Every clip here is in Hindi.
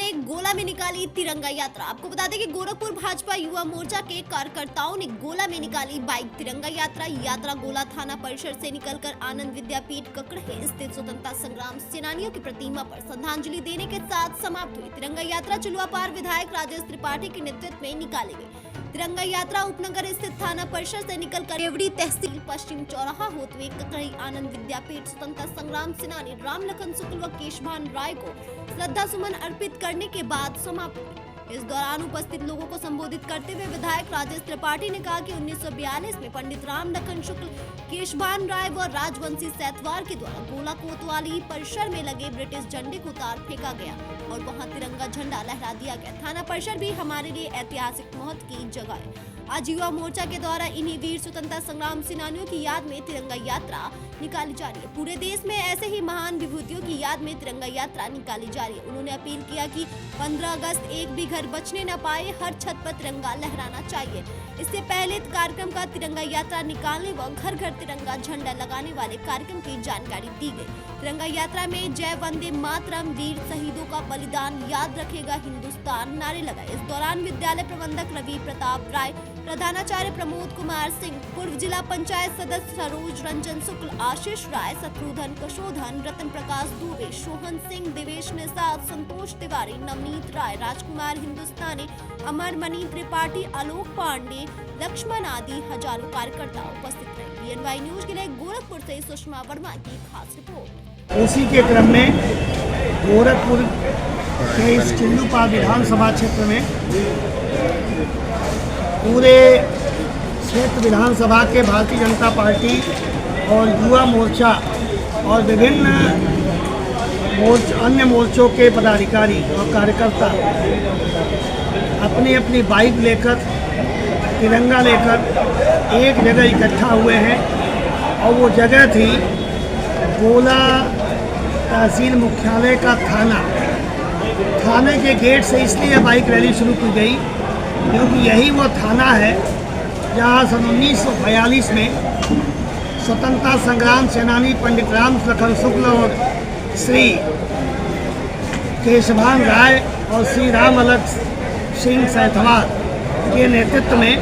ने गोला में निकाली तिरंगा यात्रा। आपको बता दें कि गोरखपुर भाजपा युवा मोर्चा के कार्यकर्ताओं ने गोला में निकाली बाइक तिरंगा यात्रा। यात्रा गोला थाना परिसर से निकलकर आनंद विद्यापीठ ककड़हे स्थित स्वतंत्रता संग्राम सेनानियों की प्रतिमा पर श्रद्धांजलि देने के साथ समाप्त हुई। तिरंगा यात्रा चुलवापार विधायक राजेश त्रिपाठी के नेतृत्व में निकाली गई। तिरंगा यात्रा उपनगर स्थित थाना परिसर से निकलकर रेवड़ी तहसील पश्चिम चौराहा होते हुए ककड़ही आनंद विद्यापीठ स्वतंत्रता संग्राम सेनानी राम लखन शुक्ल व केशभान राय को श्रद्धा सुमन अर्पित करने के बाद समाप्त हुई। इस दौरान उपस्थित लोगों को संबोधित करते हुए विधायक राजेश त्रिपाठी ने कहा कि 1942 में पंडित राम लखन शुक्ल, केशभान राय व राजवंशी सैतवार के द्वारा गोला कोतवाली परिसर में लगे ब्रिटिश झंडे को उतार फेंका गया और वहां तिरंगा झंडा लहरा दिया गया। थाना परिसर भी हमारे लिए ऐतिहासिक महत्व की जगह है। आज युवा मोर्चा के द्वारा इन्हीं वीर स्वतंत्रता संग्राम सेनानियों की याद में तिरंगा यात्रा निकाली जा रही है। पूरे देश में ऐसे ही महान विभूतियों की याद में तिरंगा यात्रा निकाली जा रही है। उन्होंने अपील किया कि 15 अगस्त एक भी घर बचने न पाए, हर छत पर तिरंगा लहराना चाहिए। इससे पहले कार्यक्रम का तिरंगा यात्रा निकालने व घर घर तिरंगा झंडा लगाने वाले कार्यक्रम की जानकारी दी गई। तिरंगा यात्रा में जय वंदे मातरम, वीर शहीदों का बलिदान याद रखेगा हिंदुस्तान नारे लगाए। इस दौरान विद्यालय प्रबंधक रवि प्रताप राय, प्रधानाचार्य प्रमोद कुमार सिंह, पूर्व जिला पंचायत सदस्य सरोज रंजन शुक्ल, आशीष राय, शत्रुघ्न कशोधन, रतन प्रकाश दुबे, सोहन सिंह, देवेश निषाद, संतोष तिवारी, नवनीत राय, राजकुमार हिंदुस्तानी, अमरमणि त्रिपाठी, आलोक पांडे, लक्ष्मण आदि हजारों कार्यकर्ता उपस्थित रहे। BNY न्यूज के लिए गोरखपुर से सुषमा वर्मा की खास रिपोर्ट। उसी के क्रम में गोरखपुर के इस चिल्लूपाल विधानसभा क्षेत्र में पूरे क्षेत्र विधानसभा के भारतीय जनता पार्टी और युवा मोर्चा और विभिन्न अन्य मोर्चों के पदाधिकारी और कार्यकर्ता अपनी अपनी बाइक लेकर, तिरंगा लेकर एक जगह इकट्ठा हुए हैं और वो जगह थी गोला तहसील मुख्यालय का थाना। थाने के गेट से इसलिए बाइक रैली शुरू की गई क्योंकि यही वो थाना है जहाँ सन 1942 में स्वतंत्रता संग्राम सेनानी पंडित राम लखन शुक्ल और श्री केशभान राय और श्री राम अलग सिंह सैतवार के नेतृत्व में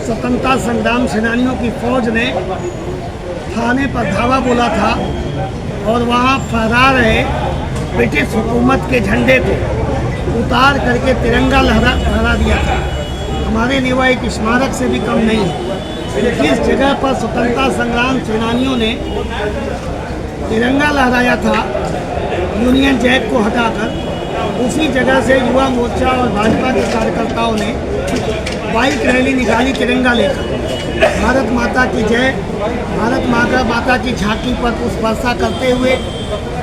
स्वतंत्रता संग्राम सेनानियों की फौज ने थाने पर धावा बोला था और वहाँ फहरा रहे ब्रिटिश हुकूमत के झंडे को उतार करके तिरंगा लहरा दिया था। हमारे लिए एक स्मारक से भी कम नहीं है। जिस जगह पर स्वतंत्रता संग्राम सेनानियों ने तिरंगा लहराया था यूनियन जैक को हटाकर, उसी जगह से युवा मोर्चा और भाजपा के कार्यकर्ताओं ने बाइक रैली निकाली तिरंगा लेकर। भारत माता की जय, भारत माता की झांकी पर पुष्पवर्षा करते हुए,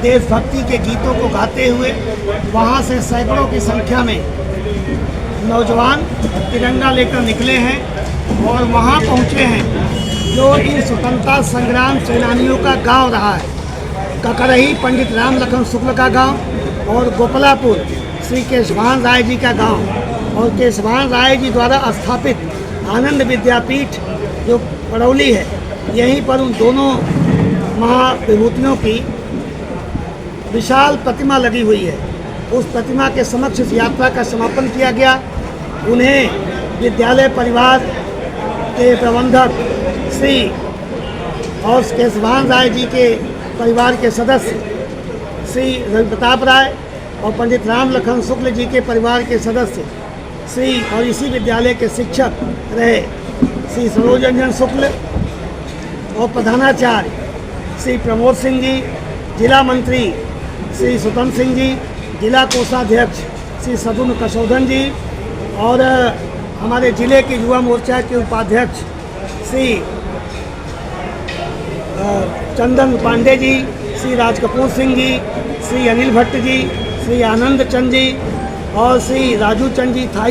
देशभक्ति के गीतों को गाते हुए वहाँ से सैकड़ों की संख्या में नौजवान तिरंगा लेकर निकले हैं और वहाँ पहुँचे हैं जो इन स्वतंत्रता संग्राम सेनानियों का गांव रहा है। ककड़ही पंडित राम लखन शुक्ल का गांव और गोपलापुर श्री केशभान राय जी का गांव और केशभान राय जी द्वारा स्थापित आनंद विद्यापीठ जो पड़ौली है, यहीं पर उन दोनों महाविभूतियों की विशाल प्रतिमा लगी हुई है। उस प्रतिमा के समक्ष इस यात्रा का समापन किया गया। उन्हें विद्यालय परिवार के प्रबंधक श्री और केशभान राय जी के परिवार के सदस्य श्री रवि प्रताप राय और पंडित राम लखन शुक्ल जी के परिवार के सदस्य श्री और इसी विद्यालय के शिक्षक रहे श्री सरोज रंजन शुक्ल और प्रधानाचार्य श्री प्रमोद सिंह जी, जिला मंत्री श्री स्वतंत्र सिंह जी, जिला कोषाध्यक्ष श्री शत्रुघ्न कशोधन जी और हमारे जिले के युवा मोर्चा के उपाध्यक्ष श्री चंदन पांडे जी, श्री राज कपूर सिंह जी, श्री अनिल भट्ट जी, श्री आनंद चंद जी और श्री राजू चंद जी था।